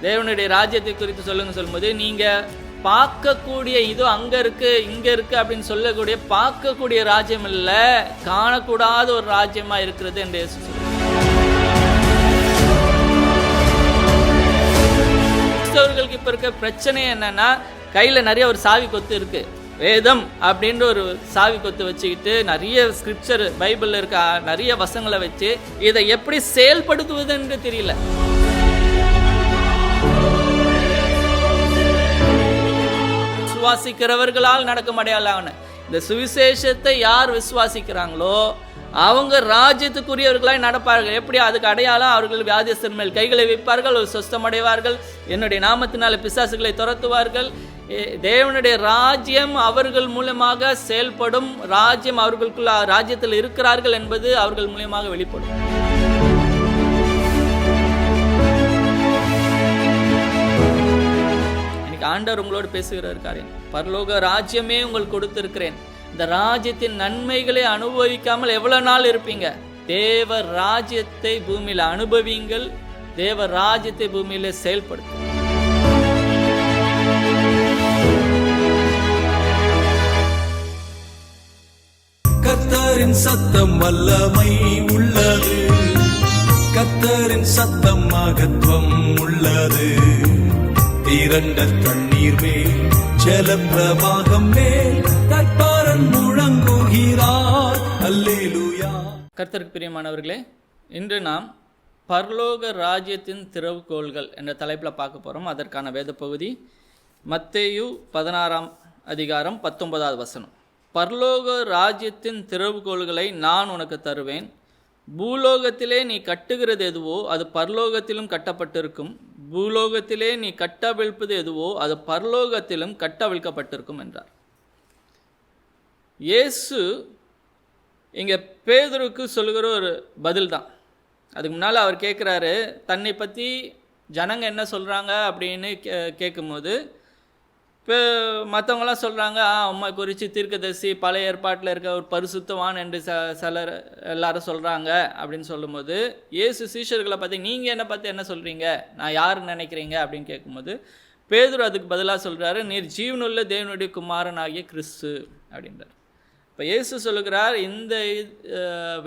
தேவனுடைய ராஜ்யத்தை குறித்து சொல்லும்போது நீங்கள் பார்க்கக்கூடிய இதோ அங்கே இருக்கு இங்கே இருக்கு அப்படின்னு சொல்லக்கூடிய பார்க்கக்கூடிய ராஜ்யம் இல்லை, காணக்கூடாத ஒரு ராஜ்யமாக இருக்கிறது என்று இயேசு சொல்லுவார். கிறிஸ்தவர்களுக்கு இப்போ இருக்க பிரச்சனை என்னன்னா, கையில் நிறைய ஒரு சாவி கொத்து இருக்கு, வேதம் அப்படின்ற ஒரு சாவி கொத்து வச்சுக்கிட்டு நிறைய ஸ்கிரிப்சர் பைபிளில் இருக்க நிறைய வசங்களை வச்சு இதை எப்படி செயல்படுத்துவதுன்னு தெரியல. விசுவாசிக்கிறவர்களால் நடக்கும் அடையாளம். இந்த சுவிசேஷத்தை யார் விசுவாசிக்கிறாங்களோ அவங்க ராஜ்யத்துக்குரியவர்களாய் நடப்பார்கள். எப்படி? அதுக்கு அடையாளம் அவர்கள் வியாதிஸ்தர் மேல் கைகளை வைப்பார்கள், சுஸ்தமடைவார்கள், என்னுடைய நாமத்தினால பிசாசுகளை துரத்துவார்கள். தேவனுடைய ராஜ்யம் அவர்கள் மூலமாக செயல்படும், ராஜ்யம் அவர்களுக்குள்ள ராஜ்யத்தில் இருக்கிறார்கள் என்பது அவர்கள் மூலமாக வெளிப்படும். ஆண்டவர் உங்களோடு பேசுகிறார் காரியம், பரலோக ராஜ்யமே உங்களுக்கு கொடுத்திருக்கிறேன், இந்த ராஜ்யத்தின் நன்மைகளை அனுபவிக்காமல் எவ்வளவு நாள் இருப்பீங்க? தேவ ராஜ்யத்தை பூமியில அனுபவிங்கள், தேவ ராஜ்யத்தை பூமியில செயல்படுத்தும். கர்த்தரின் சத்தம் வல்லமை உள்ளது, கர்த்தரின் சத்தம் மகத்துவம் உள்ளது. திரண்ட தண்ணீர் மேல் ஜலப்பிரவாகம் மேல் கர்த்தரன் முழங்குகிறார். அல்லேலூயா. கர்த்தருக்கு பிரியமானவர்களே, இன்று நாம் பரலோக ராஜ்யத்தின் திறவுகோல்கள் என்ற தலைப்பில் பார்க்க போகிறோம். அதற்கான வேத பகுதி மத்தேயு 16 அதிகாரம் 19வது வசனம். பரலோக ராஜ்யத்தின் திறவுகோல்களை நான் உனக்கு தருவேன், பூலோகத்திலே நீ கட்டுகிறது எதுவோ அது பரலோகத்திலும் கட்டப்பட்டிருக்கும், பூலோகத்திலே நீ கட்டவிழ்ப்பது எதுவோ அது பரலோகத்திலும் கட்டவிழ்க்கப்பட்டிருக்கும் என்றார். இயேசு இங்கே பேதுருக்கு சொல்லுகிற ஒரு பதில் தான். அதுக்கு முன்னால் அவர் கேட்குறாரு, தன்னை பற்றி ஜனங்க என்ன சொல்கிறாங்க அப்படின்னு கேட்கும்போது, இப்போ மற்றவங்களாம் சொல்கிறாங்க, அம்மா குறித்து தீர்க்கதரிசி, பழைய ஏற்பாட்டில் இருக்க ஒரு பரிசுத்தவான் என்று சிலர் எல்லாரும் சொல்கிறாங்க அப்படின்னு சொல்லும்போது, இயேசு சீஷர்களை பற்றி நீங்கள் என்னை பற்றி என்ன சொல்கிறீங்க, நான் யாருன்னு நினைக்கிறீங்க அப்படின்னு கேட்கும்போது பேதுரு அதுக்கு பதிலாக சொல்கிறாரு, நீர் ஜீவனுள்ள தேவனுடைய குமாரன் ஆகிய கிறிஸ்து அப்படின்றார். இப்போ இயேசு சொல்லுகிறார், இந்த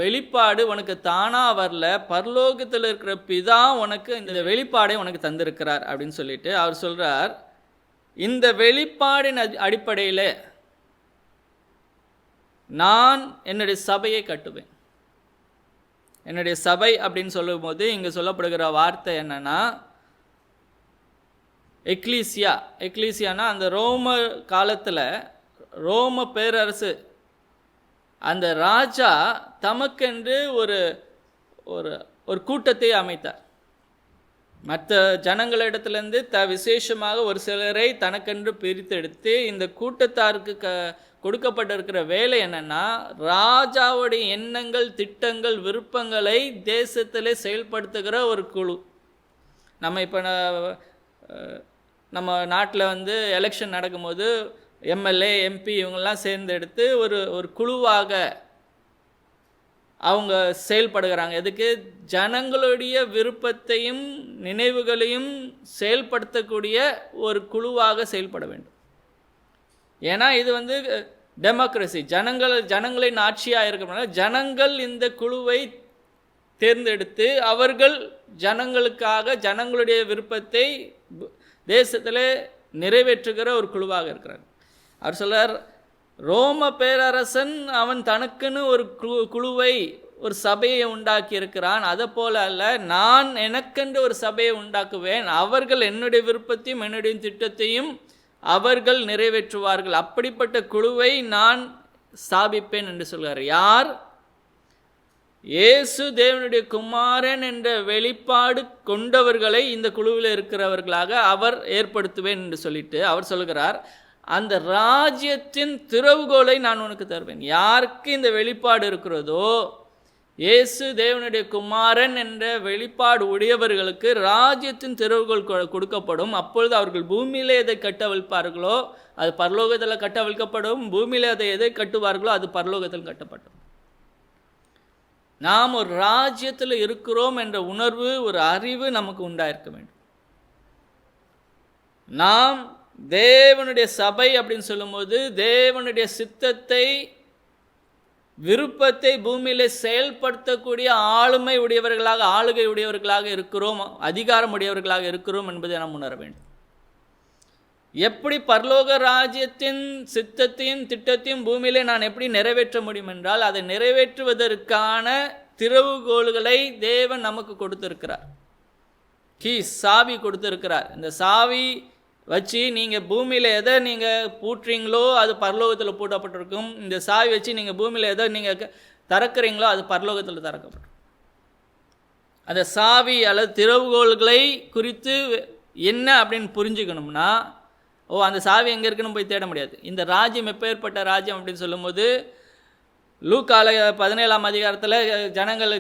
வெளிப்பாடு உனக்கு தானாக வரல, பரலோகத்தில் இருக்கிற பிதா உனக்கு இந்த வெளிப்பாடை உனக்கு தந்திருக்கிறார் அப்படின்னு சொல்லிட்டு அவர் சொல்கிறார், இந்த வெளிப்பாடின் அடிப்படையில் நான் என்னுடைய சபையை கட்டுவேன். என்னுடைய சபை அப்படின்னு சொல்லும்போது இங்கே சொல்லப்படுகிற வார்த்தை என்னன்னா எக்லீசியா. எக்லீசியானா அந்த ரோம காலத்தில் ரோம பேரரசு, அந்த ராஜா தமக்கென்று ஒரு ஒரு கூட்டத்தை அமைத்தார். மற்ற ஜனங்களிடத்திலேருந்து விசேஷமாக ஒரு சிலரை தனக்கென்று பிரித்தெடுத்து இந்த கூட்டத்தாருக்கு கொடுக்கப்பட்டிருக்கிற வேலை என்னன்னா, ராஜாவுடைய எண்ணங்கள், திட்டங்கள், விருப்பங்களை தேசத்திலே செயல்படுத்துகிற ஒரு குழு. நம்ம இப்போ நம்ம நாட்டில் எலெக்ஷன் நடக்கும்போது எம்எல்ஏ, எம்பி இவங்கெல்லாம் சேர்ந்தெடுத்து ஒரு குழுவாக அவங்க செயல்படுகிறாங்க. எதுக்கு? ஜனங்களுடைய விருப்பத்தையும் நினைவுகளையும் செயல்படுத்தக்கூடிய ஒரு குழுவாக செயல்பட வேண்டும். ஏன்னா இது டெமோக்ரஸி, ஜனங்களின் ஆட்சியாக இருக்கிறதுனால ஜனங்கள் இந்த குழுவை தேர்ந்தெடுத்து அவர்கள் ஜனங்களுக்காக ஜனங்களுடைய விருப்பத்தை தேசத்தில் நிறைவேற்றுகிற ஒரு குழுவாக இருக்கிறாங்க. அவர் சொல்றார், ரோம பேரரசன் அவன் தனக்குன்னு ஒரு குழுவை, ஒரு சபையை உண்டாக்கி இருக்கிறான். அதை போல அல்ல, நான் எனக்கென்று ஒரு சபையை உண்டாக்குவேன், அவர்கள் என்னுடைய விருப்பத்தையும் என்னுடைய திட்டத்தையும் அவர்கள் நிறைவேற்றுவார்கள், அப்படிப்பட்ட குழுவை நான் ஸ்தாபிப்பேன் என்று சொல்கிறார். யார்? இயேசு தேவனுடைய குமாரன் என்ற வெளிப்பாடு கொண்டவர்களை இந்த குழுவில் இருக்கிறவர்களாக அவர் ஏற்படுத்துவேன் என்று சொல்லிட்டு அவர் சொல்கிறார், அந்த ராஜ்யத்தின் திறவுகோலை நான் உனக்கு தருவேன். யாருக்கு இந்த வெளிப்பாடு இருக்கிறதோ, இயேசு தேவனுடைய குமாரன் என்ற வெளிப்பாடு உடையவர்களுக்கு ராஜ்யத்தின் திறவுகோல் கொடுக்கப்படும். அப்பொழுது அவர்கள் பூமியிலே எதை கட்டவிழ்ப்பார்களோ அது பரலோகத்தில் கட்டவிழ்க்கப்படும், பூமியிலே அதை எதை கட்டுவார்களோ அது பரலோகத்தில் கட்டப்படும். நாம் ஒரு ராஜ்யத்தில் இருக்கிறோம் என்ற உணர்வு, ஒரு அறிவு நமக்கு உண்டாயிருக்க வேண்டும். நாம் தேவனுடைய சபை அப்படின்னு சொல்லும்போது தேவனுடைய சித்தத்தை, விருப்பத்தை பூமியிலே செயல்படுத்தக்கூடிய ஆளுமை உடையவர்களாக, ஆளுகை உடையவர்களாக இருக்கிறோம், அதிகாரம் உடையவர்களாக இருக்கிறோம் என்பதை நாம் உணர வேண்டும். எப்படி பரலோக ராஜ்யத்தின் சித்தத்தையும் திட்டத்தையும் பூமியிலே நான் எப்படி நிறைவேற்ற முடியும் என்றால், அதை நிறைவேற்றுவதற்கான திறவுகோல்களை தேவன் நமக்கு கொடுத்திருக்கிறார். சாவி கொடுத்திருக்கிறார். இந்த சாவி வச்சு நீங்கள் பூமியில் எதை நீங்கள் பூட்டுறீங்களோ அது பரலோகத்தில் பூட்டப்பட்டிருக்கும். இந்த சாவி வச்சு நீங்கள் பூமியில் எதை நீங்கள் திறக்கிறீங்களோ அது பரலோகத்தில் திறக்கப்படும். அந்த சாவி அல்லது திறவுகோள்களை குறித்து என்ன அப்படின்னு புரிஞ்சுக்கணும்னா, அந்த சாவி எங்கே இருக்குன்னு போய் தேட முடியாது. இந்த ராஜ்யம் எப்பேற்பட்ட ராஜ்யம் அப்படின்னு சொல்லும்போது, லூக்கால 17ஆம் அதிகாரத்தில் ஜனங்கள்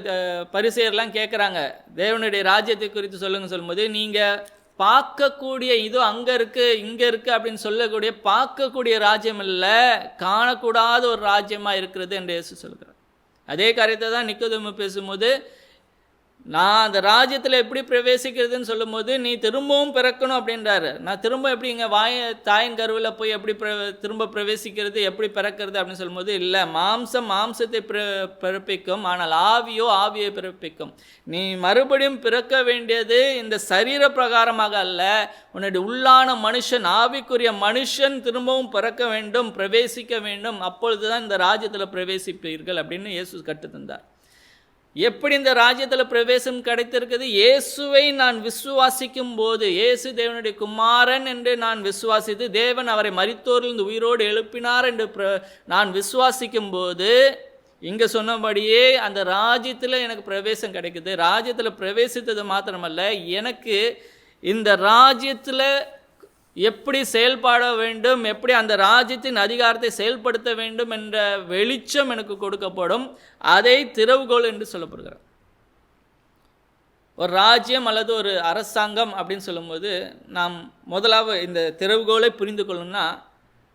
பரிசேயர்லாம் கேட்குறாங்க, தேவனுடைய ராஜ்யத்தை குறித்து சொல்லும்போது, நீங்கள் பார்க்கக்கூடிய இது அங்கே இருக்குது இங்கே இருக்குது அப்படின்னு சொல்லக்கூடிய பார்க்கக்கூடிய ராஜ்யம் இல்லை, காணக்கூடாத ஒரு ராஜ்யமாக இருக்கிறது என்று இயேசு சொல்கிறார். அதே காரியத்தை தான் நிக்கோதேமு பேசும்போது, நான் அந்த ராஜ்யத்தில் எப்படி பிரவேசிக்கிறதுன்னு சொல்லும்போது, நீ திரும்பவும் பிறக்கணும் அப்படின்றாரு. நான் திரும்ப எப்படி இங்கே தாயின் கருவில் போய் எப்படி திரும்ப பிரவேசிக்கிறது, எப்படி பிறக்கிறது அப்படின்னு சொல்லும்போது, இல்லை, மாம்சத்தை பிறப்பிக்கும், ஆனால் ஆவியோ ஆவியை பிறப்பிக்கும். நீ மறுபடியும் பிறக்க வேண்டியது இந்த சரீர பிரகாரமாக அல்ல, உன்னுடைய உள்ளான மனுஷன், ஆவிக்குரிய மனுஷன் திரும்பவும் பிறக்க வேண்டும், பிரவேசிக்க வேண்டும். அப்பொழுது தான் இந்த ராஜ்யத்தில் பிரவேசிப்பீர்கள் அப்படின்னு இயேசு கற்றுத்தந்தார். எப்படி இந்த ராஜ்யத்தில் பிரவேசம் கிடைத்திருக்குது? இயேசுவை நான் விசுவாசிக்கும் போது, இயேசு தேவனுடைய குமாரன் என்று நான் விசுவாசித்து, தேவன் அவரை மரித்தோரிலிருந்து உயிரோடு எழுப்பினார் என்று நான் விசுவாசிக்கும் போது, இங்கே சொன்னபடியே அந்த ராஜ்யத்தில் எனக்கு பிரவேசம் கிடைக்குது. ராஜ்யத்தில் பிரவேசித்தது மாத்திரமல்ல, எனக்கு இந்த ராஜ்யத்தில் எப்படி செயல்பட வேண்டும், எப்படி அந்த ராஜ்யத்தின் அதிகாரத்தை செயல்படுத்த வேண்டும் என்ற வெளிச்சம் எனக்கு கொடுக்கப்படும். அதை திறவுகோல் என்று சொல்லப்படுகிறார். ஒரு ராஜ்யம் அல்லது ஒரு அரசாங்கம் அப்படின்னு சொல்லும்போது, நாம் முதலாவது இந்த திறவுகோலை புரிந்து கொள்ளணும்னா,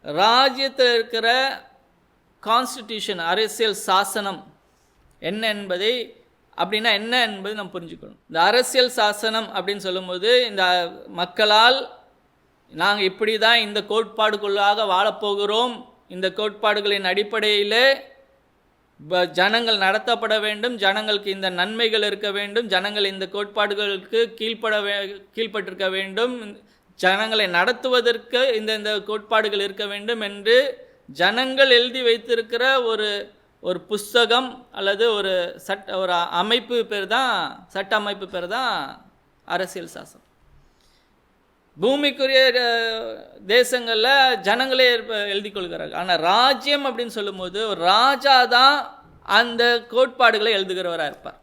ராஜ்யத்தில் இருக்கிற கான்ஸ்டிடியூஷன், அரசியல் சாசனம் என்ன என்பதை அப்படின்னா என்ன என்பதை நாம் புரிஞ்சுக்கணும். இந்த அரசியல் சாசனம் அப்படின்னு சொல்லும்போது, இந்த மக்களால் நாங்கள் இப்படி தான் இந்த கோட்பாடுக்குள்ளாக வாழப்போகிறோம், இந்த கோட்பாடுகளின் அடிப்படையில் ஜனங்கள் நடத்தப்பட வேண்டும், ஜனங்களுக்கு இந்த நன்மைகள் இருக்க வேண்டும், ஜனங்கள் இந்த கோட்பாடுகளுக்கு கீழ்ப்பட்டிருக்க வேண்டும், ஜனங்களை நடத்துவதற்கு இந்த கோட்பாடுகள் இருக்க வேண்டும் என்று ஜனங்கள் எழுதி வைத்திருக்கிற ஒரு புஸ்தகம் அல்லது ஒரு அமைப்பு பேர் தான், சட்ட அமைப்பு பேர் தான் அரசியல் சாசனம். பூமிக்குரிய தேசங்களில் ஜனங்களே எழுதி கொள்கிறார்கள். ஆனால் ராஜ்யம் அப்படின்னு சொல்லும்போது ஒரு ராஜா தான் அந்த கோட்பாடுகளை எழுதுகிறவராக இருப்பார்.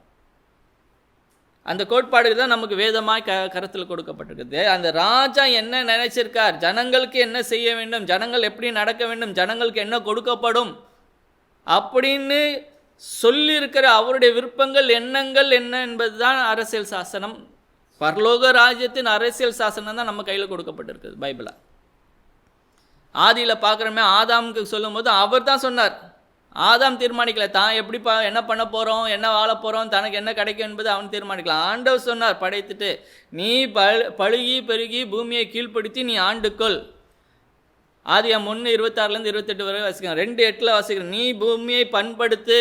அந்த கோட்பாடுகள் தான் நமக்கு வேதமாய் கருத்தில் கொடுக்கப்பட்டிருக்குது. அந்த ராஜா என்ன நினைச்சிருக்கார், ஜனங்களுக்கு என்ன செய்ய வேண்டும், ஜனங்கள் எப்படி நடக்க வேண்டும், ஜனங்களுக்கு என்ன கொடுக்கப்படும் அப்படின்னு சொல்லியிருக்கிற அவருடைய விருப்பங்கள், எண்ணங்கள் என்ன என்பது தான் அரசியல் சாசனம். பரலோக ராஜ்யத்தின் அரசியல் சாசனம் தான் நம்ம கையில் கொடுக்கப்பட்டிருக்குது பைபிளா. ஆதியில் பார்க்குறோமே, ஆதாமுக்கு சொல்லும் போது அவர் தான் சொன்னார். ஆதாம் தீர்மானிக்கல தான் எப்படி என்ன பண்ண போகிறோம், என்ன வாழ போகிறோம், தனக்கு என்ன கிடைக்கும் என்பது அவன் தீர்மானிக்கலாம். ஆண்டவர் சொன்னார் படைத்துட்டு, நீ பழுகி பெருகி பூமியை கீழ்ப்படுத்தி நீ ஆண்டுக்கொள். ஆதியாம் 1:26 28 வரை வாசிக்கிறேன். 2:8 வாசிக்கிறேன். நீ பூமியை பண்படுத்து,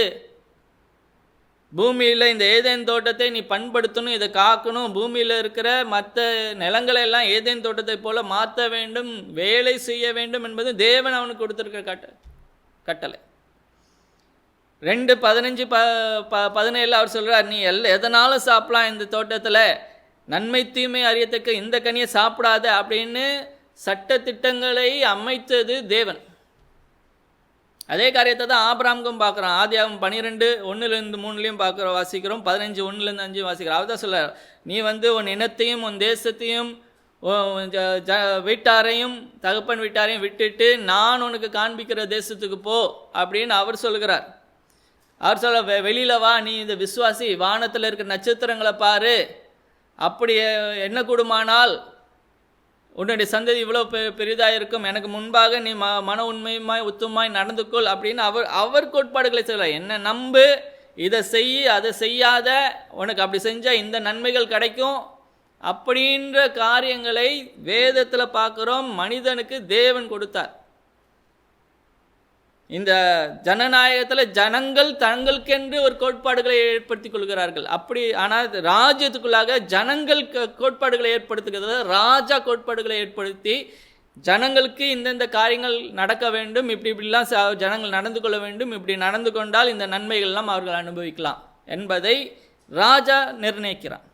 பூமியில் இந்த ஏதேன் தோட்டத்தை நீ பண்படுத்தணும், இதை காக்கணும், பூமியில் இருக்கிற மற்ற நிலங்களை எல்லாம் ஏதேன் தோட்டத்தை போல மாற்ற வேண்டும், வேலை செய்ய வேண்டும் என்பது தேவன் அவனுக்கு கொடுத்துருக்க கட்டளை. 2:15-17 அவர் சொல்கிறார், நீ எதனாலும் சாப்பிடலாம், இந்த தோட்டத்தில் நன்மை தீமை அறியத்தக்க இந்த கனியை சாப்பிடாத அப்படின்னு சட்ட திட்டங்களை அமைத்தது தேவன். அதே காரியத்தை தான் ஆபிரகாமுக்கும் பார்க்குறோம். ஆதியாகமம் 12:1-3 வாசிக்கிறோம், 15:1-5 வாசிக்கிறோம். அவர் தான் சொல்கிறார், நீ உன் இனத்தையும் உன் தேசத்தையும் வீட்டாரையும் தகப்பன் வீட்டாரையும் விட்டுட்டு நான் உனக்கு காண்பிக்கிற தேசத்துக்கு போ அப்படின்னு அவர் சொல்கிறார். அவர் சொல்ல, வெளியில் வா, நீ இந்த விசுவாசி, வானத்தில் இருக்கிற நட்சத்திரங்களை பாரு, அப்படி என்ன கூடுமானால் உன்னுடைய சந்ததி இவ்வளோ பெரிதாக இருக்கும், எனக்கு முன்பாக நீ மன உண்மையுமாய் உத்தமாய் நடந்து கொள் அப்படின்னு அவர் கோட்பாடுகளை சொல்லலாம். என்ன நம்பு, இதை செய், அதை செய்யாத, உனக்கு அப்படி செஞ்சால் இந்த நன்மைகள் கிடைக்கும் அப்படின்ற காரியங்களை வேதத்தில் பார்க்குறோம். மனிதனுக்கு தேவன் கொடுத்தார். இந்த ஜனநாயகத்தில் ஜனங்கள் தங்களுக்கென்று ஒரு கோட்பாடுகளை ஏற்படுத்தி கொள்கிறார்கள். அப்படி ஆனால் ராஜ்யத்துக்குள்ளாக ஜனங்கள் கோட்பாடுகளை ஏற்படுத்துகிறது. ராஜா கோட்பாடுகளை ஏற்படுத்தி ஜனங்களுக்கு இந்தந்த காரியங்கள் நடக்க வேண்டும், இப்படிலாம் ஜனங்கள் நடந்து கொள்ள வேண்டும், இப்படி நடந்து கொண்டால் இந்த நன்மைகள்லாம் அவர்கள் அனுபவிக்கலாம் என்பதை ராஜா நிர்ணயிக்கிறான்.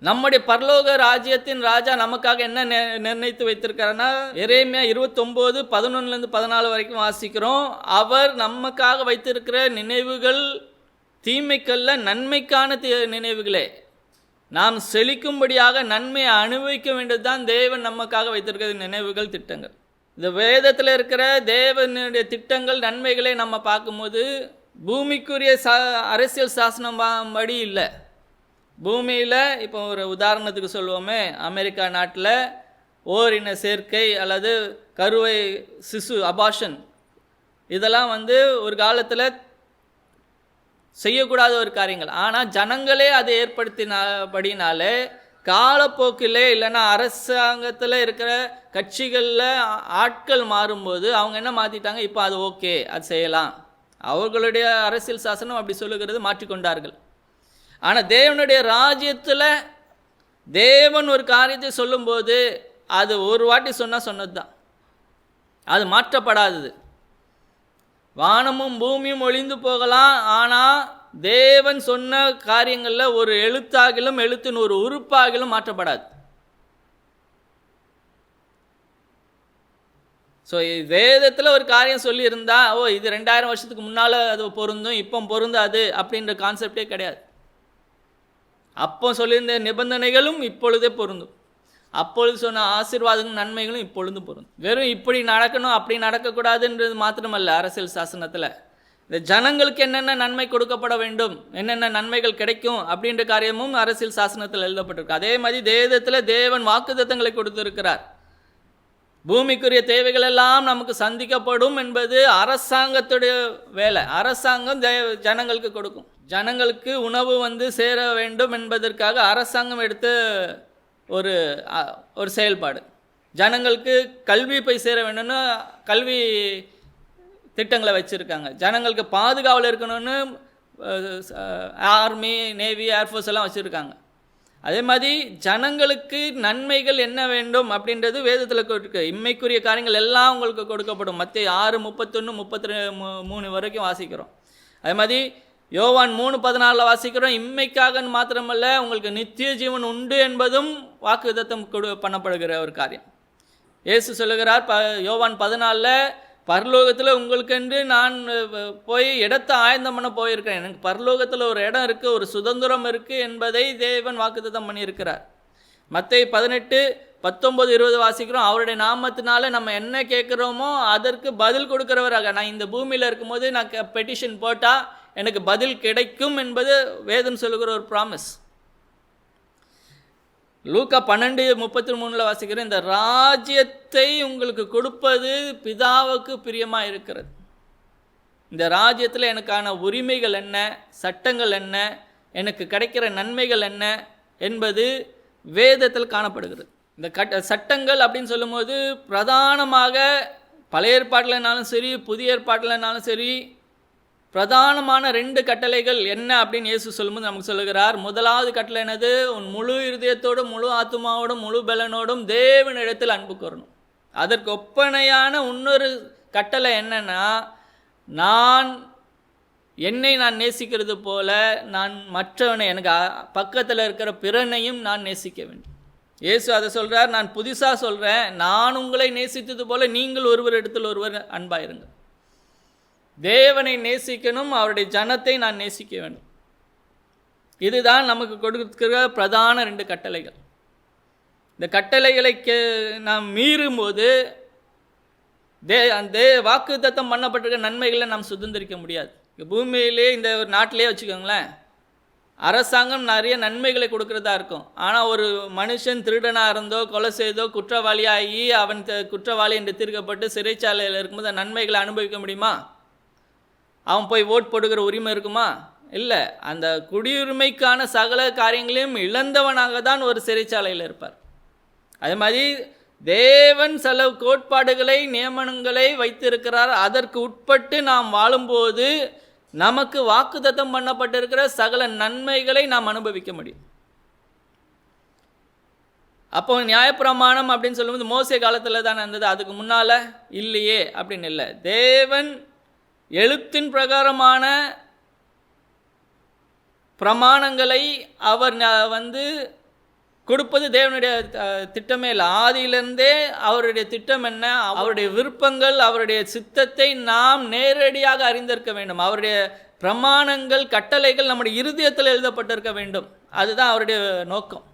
நம்முடைய பரலோக ராஜ்யத்தின் ராஜா நமக்காக என்ன நிர்ணயித்து வைத்திருக்காருன்னா, எரேமியா 29:11-14 வரைக்கும் வாசிக்கிறோம். அவர் நமக்காக வைத்திருக்கிற நினைவுகள் தீமைக்கல்ல, நன்மைக்கான நினைவுகளே. நாம் செழிக்கும்படியாக நன்மையை அனுபவிக்க வேண்டியதுதான் தேவன் நமக்காக வைத்திருக்கிற நினைவுகள், திட்டங்கள். இந்த வேதத்தில் இருக்கிற தேவனுடைய திட்டங்கள், நன்மைகளை நம்ம பார்க்கும்போது பூமிக்குரிய அரசியல் சாசனம் படி இல்லை. பூமியில் இப்போ ஒரு உதாரணத்துக்கு சொல்லுவோமே, அமெரிக்கா நாட்டில் ஓரின சேர்க்கை அல்லது கருவை சிசு அபார்ஷன் இதெல்லாம் ஒரு காலத்தில் செய்யக்கூடாத ஒரு காரியங்கள். ஆனால் ஜனங்களே அதை ஏற்படுத்தினபடினாலே காலப்போக்கில் இல்லைன்னா அரசாங்கத்தில் இருக்கிற கட்சிகளில் ஆட்கள் மாறும்போது அவங்க என்ன மாற்றிட்டாங்க, இப்போ அது ஓகே, அது செய்யலாம். அவர்களுடைய அரசியல் சாசனம் அப்படி சொல்லுகிறது, மாற்றிக்கொண்டார்கள். ஆனால் தேவனுடைய ராஜ்யத்தில் தேவன் ஒரு காரியத்தை சொல்லும்போது அது ஒரு வாட்டி சொன்னது தான், அது மாற்றப்படாதது. வானமும் பூமியும் ஒளிந்து போகலாம், ஆனால் தேவன் சொன்ன காரியங்களில் ஒரு எழுத்தாகிலும் எழுத்தின் ஒரு உறுப்பாகிலும் மாற்றப்படாது. ஸோ வேதத்தில் ஒரு காரியம் சொல்லியிருந்தா, இது 2000 வருஷத்துக்கு முன்னால் அது பொருந்தும், இப்போ பொருந்தாது அப்படின்ற கான்செப்டே கிடையாது. அப்போ சொல்லியிருந்த நிபந்தனைகளும் இப்பொழுதே பொருந்தும். அப்பொழுது சொன்ன ஆசீர்வாதங்களும் நன்மைகளும் இப்பொழுது பொருந்தும். வெறும் இப்படி நடக்கணும் அப்படி நடக்கக்கூடாதுன்றது மாத்திரமல்ல, அரசியல் சாசனத்தில் இந்த ஜனங்களுக்கு என்னென்ன நன்மை கொடுக்கப்பட வேண்டும், என்னென்ன நன்மைகள் கிடைக்கும் அப்படின்ற காரியமும் அரசியல் சாசனத்தில் எழுதப்பட்டிருக்கு. அதே மாதிரி வேதத்தில் தேவன் வாக்குத்தத்தங்களை கொடுத்திருக்கிறார். பூமிக்குரிய தேவைகள் எல்லாம் நமக்கு சந்திக்கப்படும் என்பது அரசாங்கத்துடைய வேலை. அரசாங்கம் ஜனங்களுக்கு கொடுக்கும். ஜனங்களுக்கு உணவு சேர வேண்டும் என்பதற்காக அரசாங்கம் எடுத்த ஒரு செயல்பாடு. ஜனங்களுக்கு கல்வி போய் சேர வேணும்னு கல்வி திட்டங்களை வச்சுருக்காங்க. ஜனங்களுக்கு பாதுகாவல் இருக்கணும்னு ஆர்மி, நேவி, ஏர்ஃபோர்ஸ் எல்லாம் வச்சுருக்காங்க. அதே மாதிரி ஜனங்களுக்கு நன்மைகள் என்ன வேண்டும் அப்படின்றது வேதத்தில் கொடுக்கு. இம்மைக்குரிய காரியங்கள் எல்லாம் உங்களுக்கு கொடுக்கப்படும். மத்தேயு 6:31-33 வரைக்கும் வாசிக்கிறோம். அதே மாதிரி யோவான் 3:14 வாசிக்கிறோம். இம்மைக்காக மாத்திரமல்ல, உங்களுக்கு நித்திய ஜீவன் உண்டு என்பதும் வாக்குத்தத்தம் பண்ணப்படுகிற ஒரு காரியம். இயேசு சொல்லுகிறார் யோவான் 14 பரலோகத்தில் உங்களுக்கென்று நான் போய் இடத்தை ஆயந்தம் பண்ண போயிருக்கிறேன். எனக்கு பரலோகத்தில் ஒரு இடம் இருக்குது, ஒரு சுதந்திரம் இருக்குது என்பதை தேவன் வாக்குத்தத்தம் பண்ணியிருக்கிறார். மத்தேயு 18:19-20 வாசிக்கிறோம். அவருடைய நாமத்தினால நம்ம என்ன கேட்குறோமோ அதற்கு பதில் கொடுக்கிறவராக. நான் இந்த பூமியில் இருக்கும்போது நான் பெட்டிஷன் போட்டால் எனக்கு பதில் கிடைக்கும் என்பது வேதம் சொல்லுகிற ஒரு ப்ராமிஸ். லூக்கா 12:33 வாசிக்கிற, இந்த ராஜ்யத்தை உங்களுக்கு கொடுப்பது பிதாவுக்கு பிரியமாக இருக்கிறது. இந்த ராஜ்யத்தில் எனக்கான உரிமைகள் என்ன, சட்டங்கள் என்ன, எனக்கு கிடைக்கிற நன்மைகள் என்ன என்பது வேதத்தில் காணப்படுகிறது. இந்த சட்டங்கள் அப்படின்னு சொல்லும்போது பிரதானமாக பழைய ஏற்பாட்டிலனாலும் சரி, புதிய ஏற்பாட்டிலனாலும் சரி, பிரதானமான 2 கட்டளைகள் என்ன அப்படின்னு இயேசு சொல்லும்போது நமக்கு சொல்லுகிறார். முதலாவது கட்டளை என்னது? உன் முழு இருதயத்தோடும், முழு ஆத்துமாவோடும், முழு பலனோடும் தேவனிடத்தில் அன்பு கூறணும். அதற்கு ஒப்பனையான இன்னொரு கட்டளை என்னன்னா, என்னை நான் நேசிக்கிறது போல நான் மற்றவனை, எனக்கு பக்கத்தில் இருக்கிற பிறனையும் நான் நேசிக்க வேண்டும். இயேசு அதை சொல்கிறார். நான் புதுசாக சொல்கிறேன், நான் உங்களை நேசித்தது போல நீங்கள் ஒருவர் இடத்தில் ஒருவர் அன்பாயிருங்க. தேவனை நேசிக்கணும், அவருடைய ஜனத்தை நான் நேசிக்க வேண்டும். இதுதான் நமக்கு கொடுக்கிற பிரதான 2 கட்டளைகள். இந்த கட்டளைகளை நாம் மீறும்போது அந்த வாக்குத்தத்தம் பண்ணப்பட்டிருக்க நன்மைகளை நாம் சுதந்திரிக்க முடியாது. பூமியிலே இந்த ஒரு நாட்டிலே வச்சுக்கோங்களேன், அரசாங்கம் நிறைய நன்மைகளை கொடுக்கறதா இருக்கும். ஆனால் ஒரு மனுஷன் திருடனாக இருந்தோ, கொலை செய்தோ, குற்றவாளியாகி அவன் குற்றவாளி என்று தீர்க்கப்பட்டு சிறைச்சாலையில் இருக்கும்போது நன்மைகளை அனுபவிக்க முடியுமா? அவன் போய் ஓட் போடுகிற உரிமை இருக்குமா? இல்லை, அந்த குடியுரிமைக்கான சகல காரியங்களையும் இழந்தவனாக தான் ஒரு சிறைச்சாலையில் இருப்பார். அதே மாதிரி தேவன் சில கோட்பாடுகளை நியமனங்களை வைத்திருக்கிறார். அதற்கு உட்பட்டு நாம் வாழும்போது நமக்கு வாக்குத்தத்தம் பண்ணப்பட்டிருக்கிற சகல நன்மைகளை நாம் அனுபவிக்க முடியும். அப்போ நியாயப்பிரமாணம் அப்படின்னு சொல்லும்போது மோசே காலத்தில் தான் இருந்தது, அதுக்கு முன்னால் இல்லையே அப்படின்னு இல்லை. தேவன் எழுத்தின் பிரகாரமான பிரமாணங்களை அவர் கொடுப்பது தேவனுடைய திட்டமே இல்லை. ஆதியிலிருந்தே அவருடைய திட்டம் என்ன, அவருடைய விருப்பங்கள், அவருடைய சித்தத்தை நாம் நேரடியாக அறிந்திருக்க வேண்டும். அவருடைய பிரமாணங்கள், கட்டளைகள் நம்முடைய இருதயத்தில் எழுதப்பட்டிருக்க வேண்டும். அதுதான் அவருடைய நோக்கம்.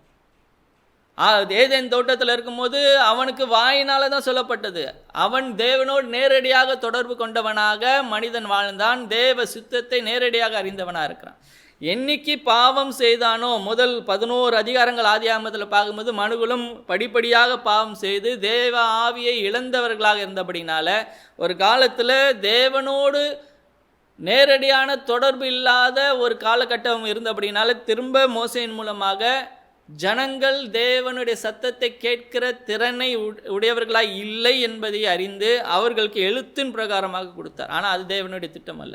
ஏதேன் தோட்டத்தில் இருக்கும்போது அவனுக்கு வாயினால தான் சொல்லப்பட்டது. அவன் தேவனோடு நேரடியாக தொடர்பு கொண்டவனாக மனிதன் வாழ்ந்தான். தேவ சித்தத்தை நேரடியாக அறிந்தவனாக இருக்கிறான். என்னைக்கு பாவம் செய்தானோ, முதல் 11 அதிகாரங்கள் ஆதியாகமத்தில் பார்க்கும்போது மனுகுலம் படிப்படியாக பாவம் செய்து தேவ ஆவியை இழந்தவர்களாக இருந்தபடினால ஒரு காலத்தில் தேவனோடு நேரடியான தொடர்பு இல்லாத ஒரு காலகட்டம் இருந்தபடினால திரும்ப மோசையின் மூலமாக ஜனங்கள் தேவனுடைய சத்தத்தை கேட்கிற திறனை உடையவர்களாக இல்லை என்பதை அறிந்து அவர்களுக்கு எழுத்தின் பிரகாரமாக கொடுத்தார். ஆனால் அது தேவனுடைய திட்டம் அல்ல.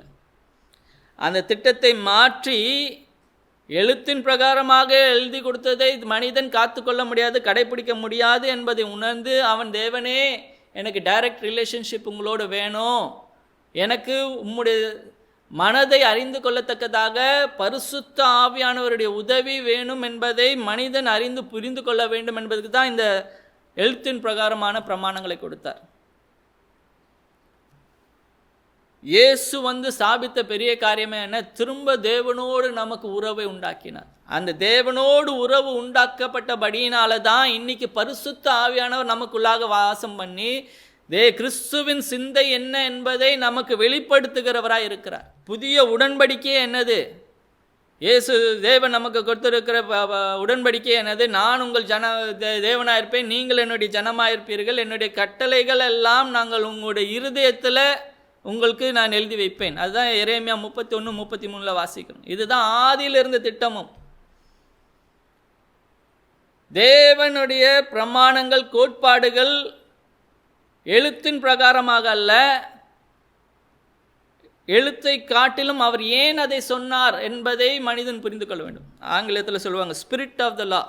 அந்த திட்டத்தை மாற்றி எழுத்தின் பிரகாரமாக எழுதி கொடுத்ததை மனிதன் காத்து கொள்ள முடியாது, கடைபிடிக்க முடியாது என்பதை உணர்ந்து அவன் தேவனே எனக்கு டைரக்ட் ரிலேஷன்ஷிப் உங்களோடு வேணும், எனக்கு உம்முடைய மனதை அறிந்து கொள்ளத்தக்கதாக பரிசுத்த ஆவியானவருடைய உதவி வேணும் என்பதை மனிதன் அறிந்து புரிந்து கொள்ள வேண்டும் என்பதுக்கு தான் இந்த எழுத்தின் பிரகாரமான பிரமாணங்களை கொடுத்தார். இயேசு ஸ்தாபித்த பெரிய காரியமே என்ன, திரும்ப தேவனோடு நமக்கு உறவை உண்டாக்கினார். அந்த தேவனோடு உறவு உண்டாக்கப்பட்டபடியினால தான் இன்னைக்கு பரிசுத்த ஆவியானவர் நமக்குள்ளாக வாசம் பண்ணி கிறிஸ்துவின் சிந்தை என்ன என்பதை நமக்கு வெளிப்படுத்துகிறவராய் இருக்கிறார். புதிய உடன்படிக்கை என்னது, இயேசு தேவன் நமக்கு கொடுத்திருக்கிற உடன்படிக்கை என்னது, நான் உங்கள் தேவனாக இருப்பேன், நீங்கள் என்னுடைய ஜனமாக இருப்பீர்கள், என்னுடைய கட்டளைகள் எல்லாம் நாங்கள் உங்களுடைய இருதயத்தில் உங்களுக்கு நான் எழுதி வைப்பேன். அதுதான் எரேமியா 31-33 வாசிக்கணும். இதுதான் ஆதியிலிருந்து திட்டமும். தேவனுடைய பிரமாணங்கள், கோட்பாடுகள் எழுத்தின் பிரகாரமாக அல்ல, எழுத்தை காட்டிலும் அவர் ஏன் அதை சொன்னார் என்பதை மனிதன் புரிந்து கொள்ள வேண்டும். ஆங்கிலத்தில் சொல்லுவாங்க ஸ்பிரிட் ஆஃப் த லா.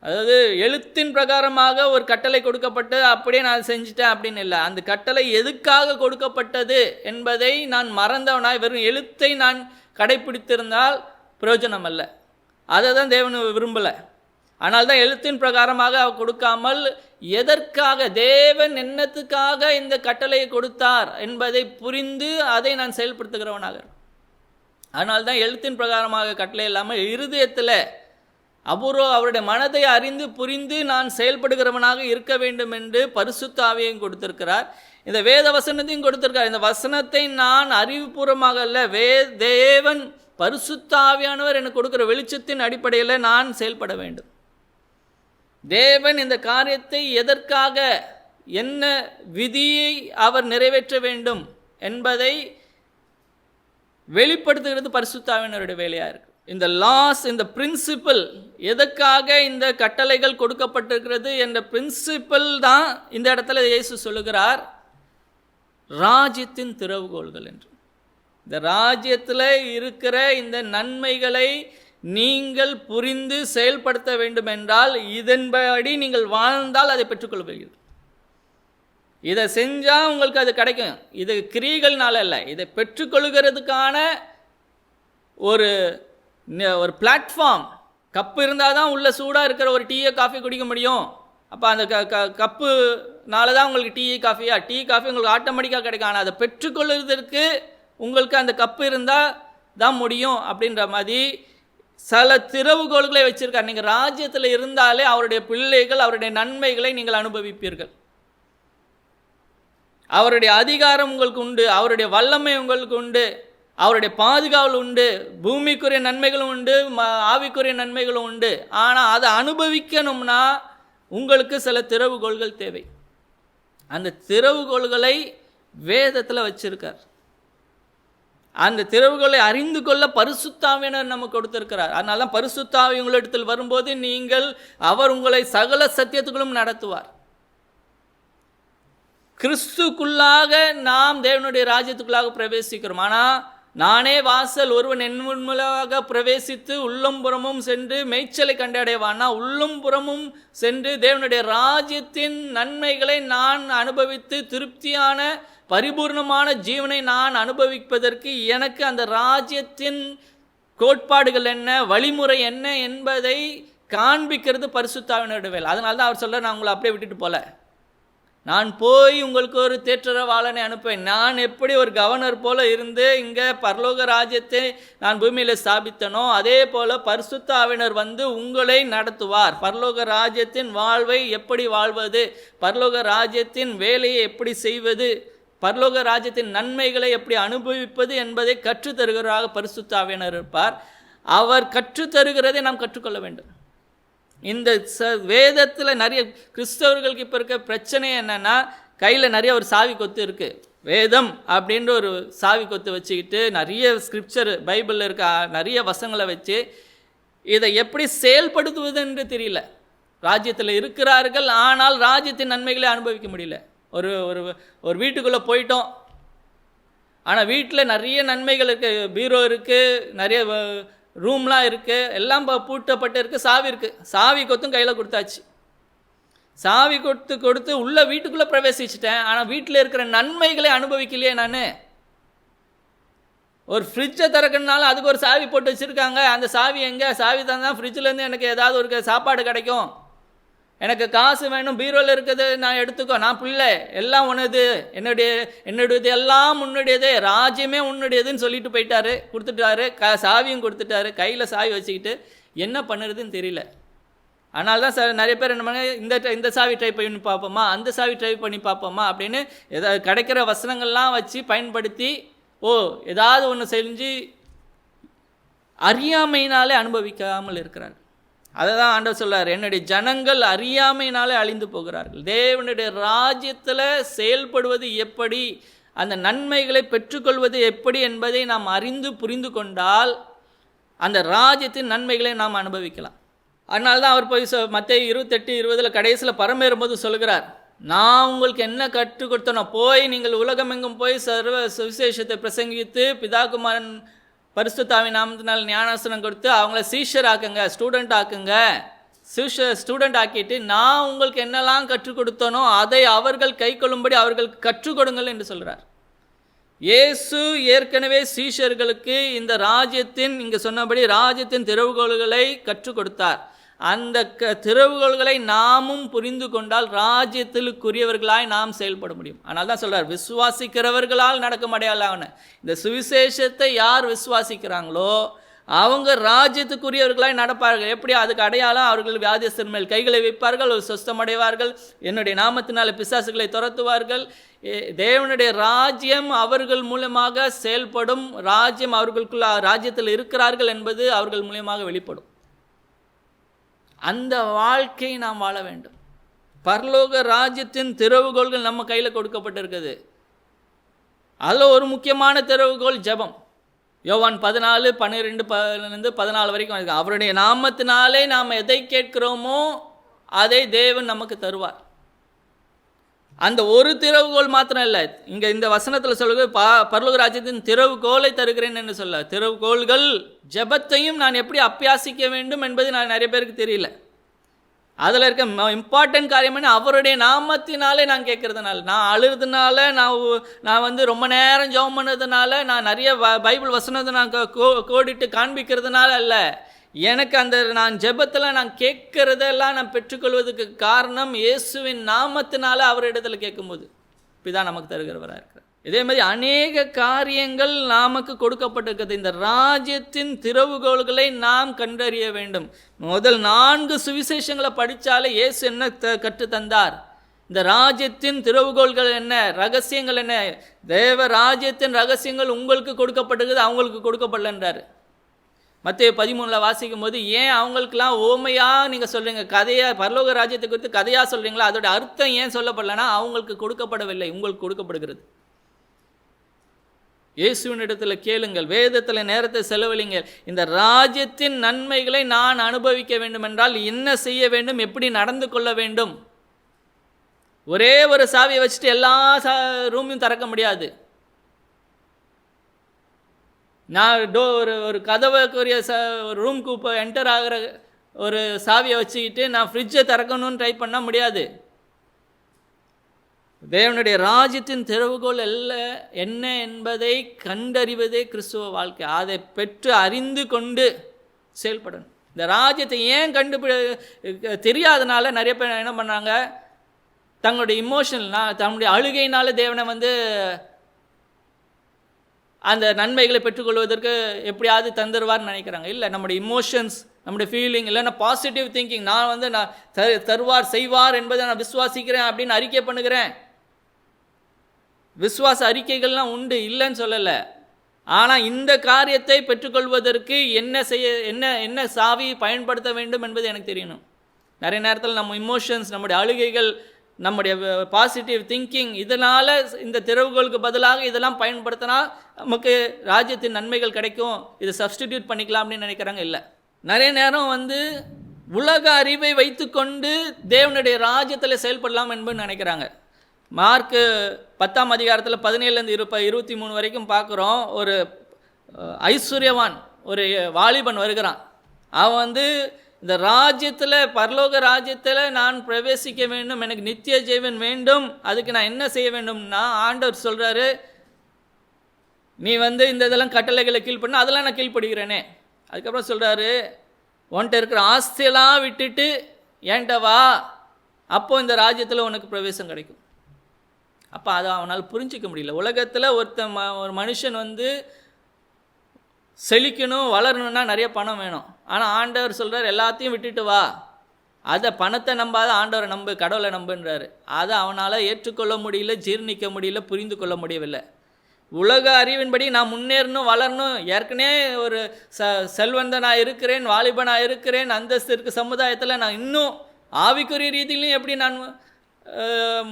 அதாவது எழுத்தின் பிரகாரமாக ஒரு கட்டளை கொடுக்கப்பட்டு அப்படியே நான் செஞ்சிட்டேன் அப்படின்னு இல்லை. அந்த கட்டளை எதுக்காக கொடுக்கப்பட்டது என்பதை நான் மறந்தவனாய் வெறும் எழுத்தை நான் கடைப்பிடித்திருந்தால் பிரயோஜனம் அல்ல. அதை தான் தேவன் விரும்பலை. ஆனால் தான் எழுத்தின் பிரகாரமாக கொடுக்காமல் எதற்காக தேவன் என்னத்துக்காக இந்த கட்டளையை கொடுத்தார் என்பதை புரிந்து அதை நான் செயல்படுத்துகிறவனாக. அதனால் தான் எழுத்தின் பிரகாரமாக கட்டளை இல்லாமல் இருதயத்தில் அவருடைய மனதை அறிந்து புரிந்து நான் செயல்படுகிறவனாக இருக்க வேண்டும் என்று பரிசுத்த ஆவியையும் கொடுத்திருக்கிறார். இந்த வேத வசனத்தையும் கொடுத்திருக்கார். இந்த வசனத்தை நான் அறிவுபூர்வமாக அல்ல, தேவன் பரிசுத்த ஆவியானவர் எனக்கு கொடுக்கிற வெளிச்சத்தின் அடிப்படையில் நான் செயல்பட வேண்டும். தேவன் இந்த காரியத்தை எதற்காக, என்ன விதியை அவர் நிறைவேற்ற வேண்டும் என்பதை வெளிப்படுத்துகிறது பரிசுத்த ஆவியானவருடைய வேலையாக இருக்கு. இந்த லாஸ், இந்த பிரின்சிபல், எதற்காக இந்த கட்டளைகள் கொடுக்கப்பட்டிருக்கிறது என்ற பிரின்சிபல் தான் இந்த இடத்துல இயேசு சொல்லுகிறார் ராஜ்யத்தின் திறவுகோள்கள் என்று. இந்த ராஜ்யத்தில் இருக்கிற இந்த நன்மைகளை நீங்கள் புரிந்து செயல்படுத்த வேண்டும் என்றால் இதன்படி நீங்கள் வாழ்ந்தால் அதை பெற்றுக்கொள்வீர்கள். இதை செஞ்சால் உங்களுக்கு அது கிடைக்கும். இது கிரியைகள்னால இல்லை, இதை பெற்றுக்கொள்கிறதுக்கான ஒரு பிளாட்ஃபார்ம். கப்பு இருந்தால் தான் உள்ள சூடாக இருக்கிற ஒரு டீயை காஃபி குடிக்க முடியும். அப்போ அந்த கப்புனால தான் உங்களுக்கு டீ காஃபி உங்களுக்கு ஆட்டோமேட்டிக்காக கிடைக்கும். ஆனால் அதை பெற்றுக்கொள்வதற்கு உங்களுக்கு அந்த கப்பு இருந்தால் தான் முடியும். அப்படின்ற மாதிரி சில திறவுகோள்களை வச்சுருக்கார். நீங்கள் ராஜ்யத்தில் இருந்தாலே அவருடைய பிள்ளைகள், அவருடைய நன்மைகளை நீங்கள் அனுபவிப்பீர்கள். அவருடைய அதிகாரம் உங்களுக்கு உண்டு, அவருடைய வல்லமை உங்களுக்கு உண்டு, அவருடைய பாதுகாவல் உண்டு, பூமிக்குரிய நன்மைகளும் உண்டு, ஆவிக்குரிய நன்மைகளும் உண்டு. ஆனால் அதை அனுபவிக்கணும்னா உங்களுக்கு சில திறவுகோள்கள் தேவை. அந்த திறவுகோள்களை வேதத்தில் வச்சிருக்கார். அந்த திறவுகளை அறிந்து கொள்ள பரிசுத்த ஆவியானவர் நமக்கு கொடுத்திருக்கிறார். அதனால தான் பரிசுத்த ஆவி உங்களிடத்தில் வரும்போது அவர் உங்களை சகல சத்தியத்துக்குள்ளும் நடத்துவார். கிறிஸ்துக்குள்ளாக நாம் தேவனுடைய ராஜ்யத்துக்குள்ளாக பிரவேசிக்கிறோம். ஆனால் நானே வாசல், ஒருவன் என் மூலமாக பிரவேசித்து உள்ளும் புறமும் சென்று மேய்ச்சலை கண்டடைவானா, உள்ளும் புறமும் சென்று தேவனுடைய ராஜ்யத்தின் நன்மைகளை நான் அனுபவித்து திருப்தியான பரிபூர்ணமான ஜீவனை நான் அனுபவிப்பதற்கு எனக்கு அந்த ராஜ்யத்தின் கோட்பாடுகள் என்ன, வழிமுறை என்ன என்பதை காண்பிக்கிறது பரிசுத்த ஆவியானவருடைய வேலை. அதனால தான் அவர் சொல்கிறார், நான் உங்களை அப்படியே விட்டுட்டு போல, நான் போய் உங்களுக்கு ஒரு தேற்றரவாளனை அனுப்பேன். நான் எப்படி ஒரு கவர்னர் போல இருந்து இங்கே பரலோக ராஜ்யத்தை நான் பூமியில் ஸ்தாபித்தனோ அதே போல் பரிசுத்த ஆவியானவர் வந்து உங்களை நடத்துவார். பரலோக ராஜ்யத்தின் வாழ்வை எப்படி வாழ்வது, பரலோக ராஜ்யத்தின் வேலையை எப்படி செய்வது, பரலோக ராஜ்யத்தின் நன்மைகளை எப்படி அனுபவிப்பது என்பதை கற்றுத்தருகிறவராக பரிசுத்த ஆவியானவர் இருப்பார். அவர் கற்றுத்தருகிறதை நாம் கற்றுக்கொள்ள வேண்டும். இந்த வேதத்தில் நிறைய கிறிஸ்தவர்களுக்கு இப்போ இருக்க பிரச்சனை என்னென்னா, கையில் நிறைய ஒரு சாவி கொத்து இருக்குது. வேதம் அப்படின்ற ஒரு சாவி கொத்து வச்சுக்கிட்டு நிறைய ஸ்கிரிப்சர் பைபிளில் இருக்க நிறைய வசங்களை வச்சு இதை எப்படி செயல்படுத்துவது என்று தெரியல. ராஜ்யத்தில் இருக்கிறார்கள், ஆனால் ராஜ்யத்தின் நன்மைகளை அனுபவிக்க முடியல. ஒரு ஒரு ஒரு வீட்டுக்குள்ளே போயிட்டோம், ஆனால் வீட்டில் நிறைய நன்மைகள் இருக்குது. பீரோ இருக்குது, நிறைய ரூம்லாம் இருக்குது, எல்லாம் பூட்டப்பட்டு இருக்குது, சாவி இருக்குது. சாவி கொத்தும் கையில் கொடுத்தாச்சு. சாவி கொடுத்து உள்ள வீட்டுக்குள்ளே பிரவேசிச்சிட்டேன், ஆனால் வீட்டில் இருக்கிற நன்மைகளை அனுபவிக்கலையே. நான் ஒரு ஃப்ரிட்ஜை திறக்கணுனாலும் அதுக்கு ஒரு சாவி போட்டு வச்சுருக்காங்க. அந்த சாவி எங்கே? சாவி தான் ஃப்ரிட்ஜிலேருந்து எனக்கு ஏதாவது ஒரு சாப்பாடு கிடைக்கும், எனக்கு காசு வேணும், பீரோவில் இருக்குது நான் எடுத்துக்கோ, நான் பிள்ளை, எல்லாம் உன்னது, என்னுடையது எல்லாம் உன்னுடையது, ராஜ்யமே உன்னுடையதுன்னு சொல்லிட்டு போயிட்டாரு, கொடுத்துட்டாரு. சாவியும் கொடுத்துட்டாரு. கையில் சாவி வச்சுக்கிட்டு என்ன பண்ணுறதுன்னு தெரியல. அதனால தான் நிறைய பேர் என்ன பண்ண, இந்த சாவி ட்ரை பண்ணி பார்ப்போமா, அந்த சாவி ட்ரை பண்ணி பார்ப்போமா அப்படின்னு ஏதாவது கிடைக்கிற வசனங்கள்லாம் வச்சு பயன்படுத்தி ஏதாவது ஒன்று செஞ்சு அறியாமையினாலே அனுபவிக்காமல் இருக்கிறார். அதை தான் ஆண்டவர் சொல்றார், என்னுடைய ஜனங்கள் அறியாமையினாலே அழிந்து போகிறார்கள். தேவனுடைய ராஜ்யத்தில் செயல்படுவது எப்படி, அந்த நன்மைகளை பெற்றுக்கொள்வது எப்படி என்பதை நாம் அறிந்து புரிந்து கொண்டால் அந்த ராஜ்யத்தின் நன்மைகளை நாம் அனுபவிக்கலாம். அதனால தான் அவர் போய் மத்தேயு 28:20 கடைசியில் பரமேறும்போது சொல்கிறார், நான் உங்களுக்கு என்ன கற்றுக் கொடுத்தனோ போய் நீங்கள் உலகமெங்கும் போய் சர்வ சுவிசேஷத்தை பிரசங்கித்து பிதாகுமாரன் பரிசுத்த ஆவியின் நாமத்தினால் ஞானாசனம் கொடுத்து அவங்கள சீஷர் ஆக்குங்க, ஸ்டூடெண்ட் ஆக்குங்க. ஸ்டூடெண்ட் ஆக்கிட்டு நான் உங்களுக்கு என்னெல்லாம் கற்றுக் கொடுத்தனோ அதை அவர்கள் கை கொள்ளும்படி அவர்களுக்கு கற்றுக் கொடுங்கள் என்று சொல்கிறார். இயேசு ஏற்கனவே சீஷர்களுக்கு இந்த ராஜ்யத்தின், இங்கே சொன்னபடி ராஜ்யத்தின் திறவுகோல்களை கற்றுக் கொடுத்தார். அந்த திறவுகோல்களை நாமும் புரிந்து கொண்டால் ராஜ்யத்திற்குரியவர்களாய் நாம் செயல்பட முடியும். அதனால தான் சொல்கிறார், விசுவாசிக்கிறவர்களால் நடக்கும் அடையாளம். இந்த சுவிசேஷத்தை யார் விசுவாசிக்கிறாங்களோ அவங்க ராஜ்யத்துக்குரியவர்களாய் நடப்பார்கள். எப்படி? அதுக்கு அடையாளம், அவர்கள் வியாதிஸ்தர் மேல் கைகளை வைப்பார்கள், ஒரு சொஸ்தமடைவார்கள், என்னுடைய நாமத்தினால பிசாசுகளை துரத்துவார்கள். தேவனுடைய ராஜ்யம் அவர்கள் மூலமாக செயல்படும். ராஜ்யம் அவர்களுக்குள்ள ராஜ்யத்தில் இருக்கிறார்கள் என்பது அவர்கள் மூலமாக வெளிப்படும். அந்த வாழ்க்கையை நாம் வாழ வேண்டும். பரலோக ராஜ்யத்தின் திறவுகோல்கள் நம்ம கையில் கொடுக்கப்பட்டிருக்குது. அதில் ஒரு முக்கியமான திறவுகோல் ஜெபம். யோவான் 14:12-14 வரைக்கும் இருக்கு. அவருடைய நாமத்தினாலே நாம் எதை கேட்கிறோமோ அதை தேவன் நமக்கு தருவார். அந்த ஒரு திறவுகோல் மாத்திரம் இல்லை, இங்கே இந்த வசனத்தில் சொல்லுது பரலோக ராஜ்யத்தின் திறவுகோலை தருகிறேன் என்று சொல்ல. திறவுகோள்கள் ஜெபத்தையும் நான் எப்படி அபியாசிக்க வேண்டும் என்பது நான் நிறைய பேருக்கு தெரியல. அதில் இருக்க இம்பார்ட்டன்ட் காரியம் என்ன, அவருடைய நாமத்தினாலே நான் கேட்கறதுனால, நான் அழுறதுனால, நான் ரொம்ப நேரம் ஜெபம் பண்ணதுனால, நான் நிறைய பைபிள் வசனத்தை நான் கோடிட்டு காண்பிக்கிறதுனால அல்ல. எனக்கு நான் ஜெபத்தில் நான் கேட்கறதெல்லாம் நான் பெற்றுக்கொள்வதற்கு காரணம் இயேசுவின் நாமத்தினால அவரிடத்தில் கேட்கும்போது பிதா நமக்கு தருகிறவராக இருக்கிறார். இதே மாதிரி அநேக காரியங்கள் நமக்கு கொடுக்கப்பட்டிருக்கிறது. இந்த ராஜ்யத்தின் திறவுகோல்களை நாம் கண்டறிய வேண்டும். முதல் 4 சுவிசேஷங்களை படித்தாலே இயேசு என்ன கற்றுத்தந்தார், இந்த ராஜ்யத்தின் திறவுகோல்கள் என்ன, ரகசியங்கள் என்ன, தேவ ராஜ்யத்தின் ரகசியங்கள் உங்களுக்கு கொடுக்கப்பட்டிருக்குது, அவங்களுக்கு கொடுக்கப்படலன்றார். மத்தேயு 13 வாசிக்கும் போது, ஏன் அவங்களுக்கெல்லாம் ஓமையாக நீங்கள் சொல்கிறீங்க, கதையாக பரலோக ராஜ்யத்தை குறித்து கதையாக சொல்கிறீங்களா, அதோட அர்த்தம் ஏன் சொல்லப்படலைன்னா அவங்களுக்கு கொடுக்கப்படவில்லை, உங்களுக்கு கொடுக்கப்படுகிறது. இயேசுவினிடத்தில் கேளுங்கள், வேதத்தில் நேரத்தை செலவழிங்கள். இந்த ராஜ்யத்தின் நன்மைகளை நான் அனுபவிக்க வேண்டும் என்றால் என்ன செய்ய வேண்டும், எப்படி நடந்து கொள்ள வேண்டும்? ஒரே ஒரு சாவியை வச்சுட்டு எல்லா ரூமையும் திறக்க முடியாது. நான் ஒரு கதவுக்குரிய ஒரு ரூமுக்கு இப்போ என்டர் ஆகிற ஒரு சாவியை வச்சுக்கிட்டு நான் ஃப்ரிட்ஜை திறக்கணும்னு ட்ரை பண்ணால் முடியாது. தேவனுடைய ராஜ்யத்தின் திறவுகோல் என்ன என்பதை கண்டறிவதே கிறிஸ்துவ வாழ்க்கை. அதை பெற்று அறிந்து கொண்டு செயல்படணும். இந்த ராஜ்யத்தை ஏன் தெரியாதனால நிறைய பேர் என்ன பண்ணாங்க, தங்களுடைய இமோஷனல் தன்னுடைய அழுகையினால தேவனை அந்த நன்மைகளை பெற்றுக்கொள்வதற்கு எப்படியாவது தந்துடுவார்னு நினைக்கிறாங்க. இல்லை, நம்முடைய இமோஷன்ஸ், நம்முடைய ஃபீலிங், இல்லைன்னா பாசிட்டிவ் திங்கிங், நான் தருவார் செய்வார் என்பதை நான் விசுவாசிக்கிறேன் அப்படின்னு அறிக்கை பண்ணுகிறேன். விசுவாச அறிக்கைகள்லாம் உண்டு, இல்லைன்னு சொல்லலை. ஆனால் இந்த காரியத்தை பெற்றுக்கொள்வதற்கு என்ன சாவி பயன்படுத்த வேண்டும் என்பது எனக்கு தெரியணும். நிறைய நேரத்தில் நம்ம இமோஷன்ஸ், நம்முடைய அழுகைகள், நம்முடைய பாசிட்டிவ் திங்கிங், இதனால் இந்த திறவுகளுக்கு பதிலாக இதெல்லாம் பயன்படுத்தினா நமக்கு ராஜ்யத்தின் நன்மைகள் கிடைக்கும், இதை சப்ஸ்டிடியூட் பண்ணிக்கலாம் அப்படின்னு நினைக்கிறாங்க. இல்லை, நிறைய நேரம் உலக அறிவை வைத்துக்கொண்டு தேவனுடைய ராஜ்யத்தில் செயல்படலாம் என்பது நினைக்கிறாங்க. மார்க்கு 10ஆம் அதிகாரத்தில் 17 23 வரைக்கும் பார்க்குறோம். ஒரு ஐஸ்வர்யவான், ஒரு வாலிபன் வருகிறான். அவன் இந்த ராஜ்யத்தில், பரலோக ராஜ்யத்தில் நான் பிரவேசிக்க வேண்டும், எனக்கு நித்திய ஜீவன் வேண்டும், அதுக்கு நான் என்ன செய்ய வேண்டும்னா ஆண்டவர் சொல்கிறாரு, நீ இந்த இதெல்லாம் கட்டளைகளை கீழ்ப்படினா அதெல்லாம் நான் கீழ்ப்படுகிறேனே. அதுக்கப்புறம் சொல்கிறாரு, உன்கிட்ட இருக்கிற ஆஸ்தியெல்லாம் விட்டுட்டு ஏன்ட்ட வா, அப்போ இந்த ராஜ்யத்தில் உனக்கு பிரவேசம் கிடைக்கும். அப்போ அதை அவனால் புரிஞ்சிக்க முடியல. உலகத்தில் ஒரு மனுஷன் செழிக்கணும், வளரணும்னா நிறைய பணம் வேணும். ஆனால் ஆண்டவர் சொல்கிறார், எல்லாத்தையும் விட்டுட்டு வா, அதை பணத்தை நம்பாத ஆண்டவரை நம்பு, கடவுளை நம்புன்றாரு. அதை அவனால் ஏற்றுக்கொள்ள முடியல, ஜீர்ணிக்க முடியல, புரிந்து கொள்ள முடியவில்லை. உலக அறிவின்படி நான் முன்னேறணும், வளரணும், ஏற்கனவே ஒரு செல்வந்தனாக இருக்கிறேன், வாலிபனாக இருக்கிறேன், அந்தஸ்து இருக்குது சமுதாயத்தில், நான் இன்னும் ஆவிக்குரிய ரீதியிலையும் எப்படி நான்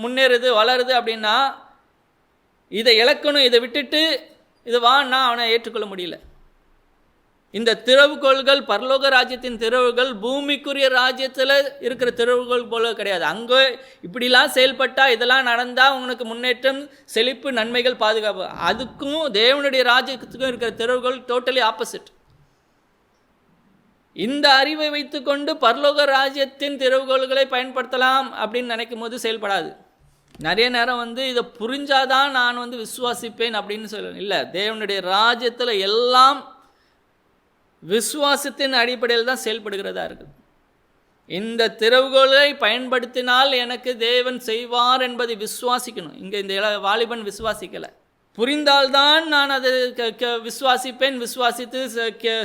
முன்னேறுது வளருது அப்படின்னா இதை இழக்கணும், இதை விட்டுட்டு இது வான்னா அவனை ஏற்றுக்கொள்ள முடியல. இந்த திறவுகோள்கள், பரலோக ராஜ்யத்தின் திறவுகள் பூமிக்குரிய ராஜ்யத்தில் இருக்கிற திறவுகோள் போல கிடையாது. அங்கே இப்படிலாம் செயல்பட்டால், இதெல்லாம் நடந்தால் உங்களுக்கு முன்னேற்றம், செழிப்பு, நன்மைகள், பாதுகாப்பு. அதுக்கும் தேவனுடைய ராஜ்யத்துக்கும் இருக்கிற திறவுகோள் டோட்டலி ஆப்போசிட். இந்த அறிவை வைத்துக்கொண்டு பரலோக ராஜ்யத்தின் திறவுகோள்களை பயன்படுத்தலாம் அப்படின்னு நினைக்கும் போது செயல்படாது. நிறைய நேரம் இதை புரிஞ்சாதான் நான் விசுவாசிப்பேன் அப்படின்னு சொல்லுவேன். இல்லை, தேவனுடைய ராஜ்யத்தில் எல்லாம் விசுவாசத்தின் அடிப்படையில் தான் செயல்படுகிறதா இருக்குது. இந்த திறவுகோலை பயன்படுத்தினால் எனக்கு தேவன் செய்வார் என்பதை விசுவாசிக்கணும். இங்கே இந்த வாலிபன் விசுவாசிக்கலை. புரிந்தால்தான் நான் அதை விசுவாசிப்பேன், விசுவாசித்து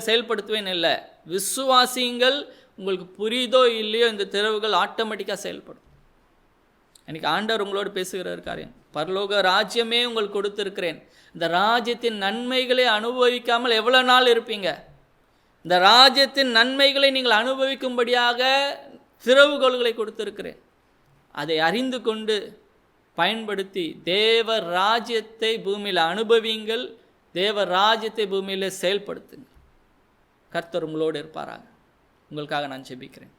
செயல்படுத்துவேன். இல்லை, விசுவாசிங்கள், உங்களுக்கு புரியுதோ இல்லையோ இந்த திறவுகள் ஆட்டோமேட்டிக்காக செயல்படும். எனக்கு ஆண்டவர் உங்களோடு பேசுகிற காரியம், பரலோக ராஜ்யமே உங்களுக்கு கொடுத்துருக்கிறேன், இந்த ராஜ்யத்தின் நன்மைகளை அனுபவிக்காமல் எவ்வளோ நாள் இருப்பீங்க? இந்த ராஜ்யத்தின் நன்மைகளை நீங்கள் அனுபவிக்கும்படியாக திறவுகோள்களை கொடுத்திருக்கிறேன். அதை அறிந்து கொண்டு பயன்படுத்தி தேவ ராஜ்யத்தை பூமியில் அனுபவியுங்கள், தேவ ராஜ்யத்தை பூமியில் செயல்படுத்துங்கள். கர்த்தர் உங்களோடு இருப்பாராக. உங்களுக்காக நான் ஜெபிக்கிறேன்.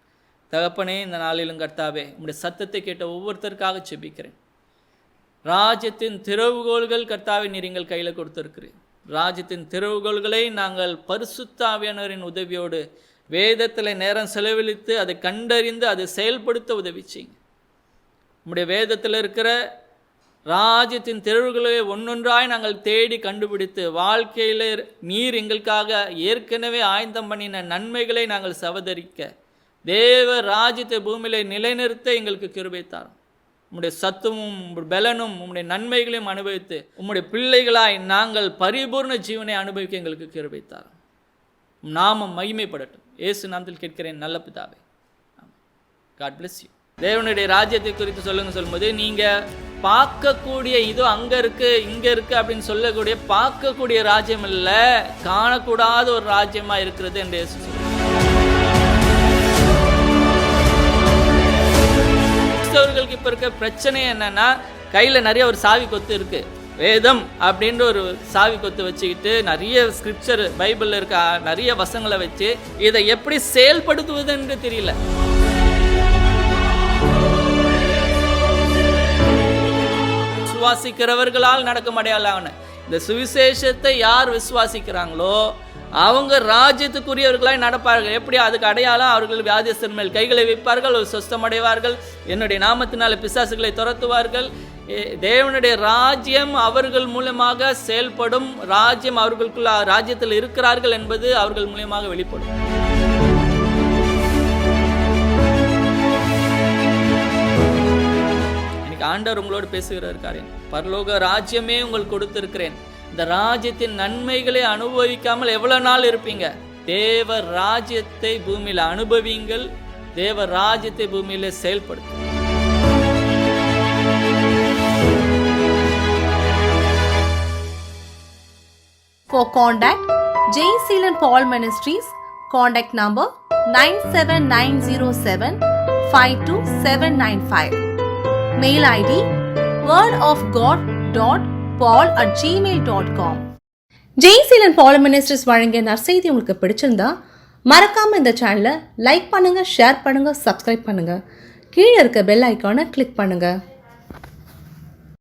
தகப்பனே, இந்த நாளிலும் கர்த்தாவே, உங்களுடைய சத்தத்தை கேட்ட ஒவ்வொருத்தருக்காக ஜெபிக்கிறேன். ராஜ்யத்தின் திறவுகோள்கள் கர்த்தாவே நீர் எங்கள் கையில் கொடுத்திருக்கிறேன். ராஜ்யத்தின் திறவுகோள்களை நாங்கள் பரிசுத்த ஆவியானவரின் உதவியோடு வேதத்தில் நேரம் செலவழித்து அதை கண்டறிந்து அதை செயல்படுத்த உதவி செய்யுங்க. நம்முடைய வேதத்தில் இருக்கிற ராஜ்யத்தின் திறவுகளை ஒன்றொன்றாய் நாங்கள் தேடி கண்டுபிடித்து வாழ்க்கையில் நீர் எங்களுக்காக ஏற்கனவே ஆயத்தம் பண்ணின நன்மைகளை நாங்கள் சவதரிக்க தேவ ராஜ்யத்தை பூமியிலே நிலைநிறுத்த எங்களுக்கு கிருபை தாரும். உம்முடைய சத்துவமும் பலனும் உம்முடைய நன்மைகளையும் அனுபவித்து உம்முடைய பிள்ளைகளாய் நாங்கள் பரிபூர்ண ஜீவனை அனுபவிக்க எங்களுக்கு கிருபை தாரும். நாமம் மகிமைப்படட்டும். இயேசு நாமத்தில் கேட்கிறேன் நல்ல பிதாவே. God bless you. தேவனுடைய ராஜ்யத்தை குறித்து சொல்லும்போது நீங்கள் பார்க்கக்கூடிய இது அங்கே இருக்குது இங்கே இருக்குது அப்படின்னு சொல்லக்கூடிய பார்க்கக்கூடிய ராஜ்யம் இல்லை, காணக்கூடாத ஒரு ராஜ்யமாக இருக்கிறது என்று இயேசு சொல்லுவார். கிறிஸ்தவர்களுக்கு இப்போ இருக்க பிரச்சனை என்னன்னா, கையில் நிறைய ஒரு சாவி கொத்து இருக்குது. வேதம் அப்படின்ற ஒரு சாவி கொத்து வச்சுக்கிட்டு நிறைய ஸ்கிரிப்சர் பைபிளில் இருக்க நிறைய வசங்களை வச்சு இதை எப்படி செயல்படுத்துவதுன்னு தெரியல. விசுவாசிக்கிறவர்களால் நடக்கும் அடையாளம். இந்த சுவிசேஷத்தை யார் விசுவாசிக்கிறாங்களோ அவங்க ராஜ்யத்துக்குரியவர்களாய் நடப்பார்கள். எப்படி? அதுக்கு அடையாளம் அவர்கள் வியாதிஸ்தர் மேல் கைகளை வைப்பார்கள், ஒரு சொஸ்தமடைவார்கள், என்னுடைய நாமத்தினால பிசாசுகளை துரத்துவார்கள். தேவனுடைய ராஜ்யம் அவர்கள் மூலமாக செயல்படும். ராஜ்யம் அவர்களுக்குள்ள ராஜ்யத்தில் இருக்கிறார்கள் என்பது அவர்கள் மூலமாக வெளிப்படும். இன்னைக்கு ஆண்டவர் உங்களோடு பேசுகிறார் காரியம். பரலோக ராஜ்யமே உங்களுக்கு கொடுத்திருக்கிறேன். இந்த ராஜ்யத்தின் நன்மைகளை அனுபவிக்காமல் எவ்வளவு நாள் இருப்பீங்க? தேவ ராஜ்யத்தை பூமியில அனுபவிங்கள். தேவ ராஜ்யத்தை பூமியில செயல்படுத்தும். For contact J. Sealand Paul Ministries, contact number 97907 Mail ID wordofgod.paul@gmail.com. J. Sealand Paul Ministries வழங்கிய நற்செய்தி உங்களுக்கு பிடிச்சிருந்தா மறக்காம இந்த சேனலை லைக் பண்ணுங்க, ஷேர் பண்ணுங்க, சப்ஸ்கிரைப் பண்ணுங்க. கீழே இருக்க பெல் ஐக்கானை கிளிக் பண்ணுங்க.